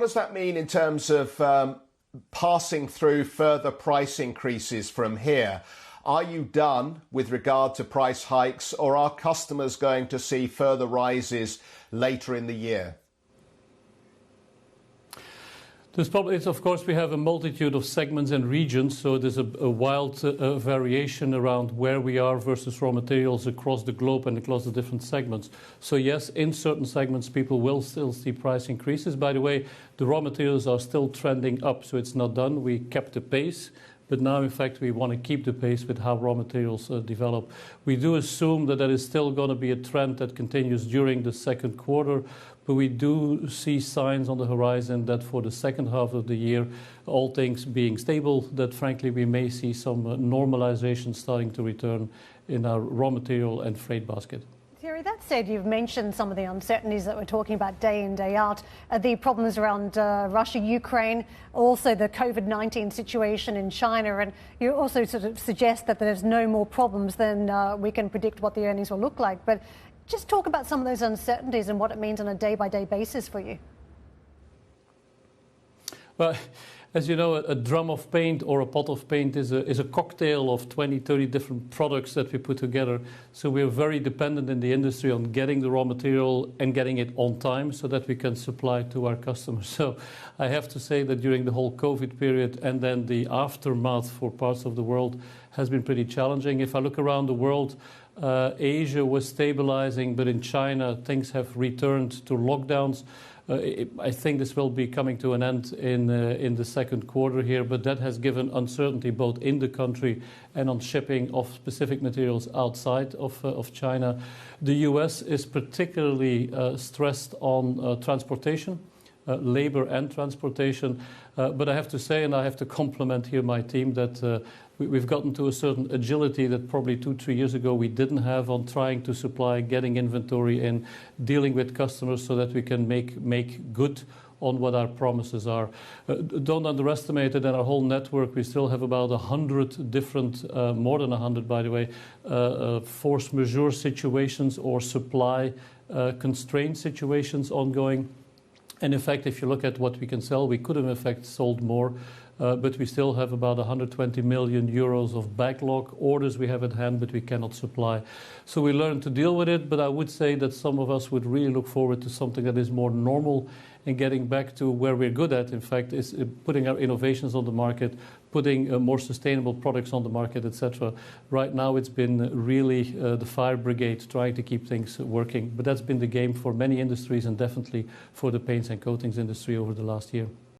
What does that mean in terms of passing through further price increases from here? Are you done with regard to price hikes, or are customers going to see further rises later in the year? Of course, we have a multitude of segments and regions, so there's a wild variation around where we are versus raw materials across the globe and across the different segments. So yes, in certain segments, people will still see price increases. By the way, the raw materials are still trending up, so it's not done. We kept the pace. But now, in fact, we want to keep the pace with how raw materials develop. We do assume that is still going to be a trend that continues during the second quarter, but we do see signs on the horizon that for the second half of the year, all things being stable, that frankly we may see some normalization starting to return in our raw material and freight basket. Thierry, that said, you've mentioned some of the uncertainties that we're talking about day in, day out, the problems around Russia, Ukraine, also the COVID-19 situation in China, and you also sort of suggest that there's no more problems than we can predict what the earnings will look like. But just talk about some of those uncertainties and what it means on a day-by-day basis for you. Well, as you know, a drum of paint or a pot of paint is a cocktail of 20, 30 different products that we put together. So we're very dependent in the industry on getting the raw material and getting it on time so that we can supply to our customers. So I have to say that during the whole COVID period and then the aftermath for parts of the world has been pretty challenging. If I look around the world, Asia was stabilizing, but in China, things have returned to lockdowns. I think this will be coming to an end in the second quarter here, but that has given uncertainty both in the country and on shipping of specific materials outside of China. The US is particularly stressed on transportation, labor and transportation. But I have to say, and I have to compliment here my team, that we've gotten to a certain agility that probably 2-3 years ago we didn't have on trying to supply, getting inventory in, dealing with customers so that we can make good on what our promises are. Don't underestimate it. In our whole network, we still have about 100 different, more than 100 by the way, force majeure situations or supply constraint situations ongoing. And in fact, if you look at what we can sell, we could have in fact sold more, but we still have about 120 million euros of backlog orders we have at hand, but we cannot supply. So we learned to deal with it, but I would say that some of us would really look forward to something that is more normal and getting back to where we're good at, in fact, is putting our innovations on the market, putting more sustainable products on the market, etc. Right now, it's been really the fire brigade trying to keep things working. But that's been the game for many industries and definitely for the paints and coatings industry over the last year.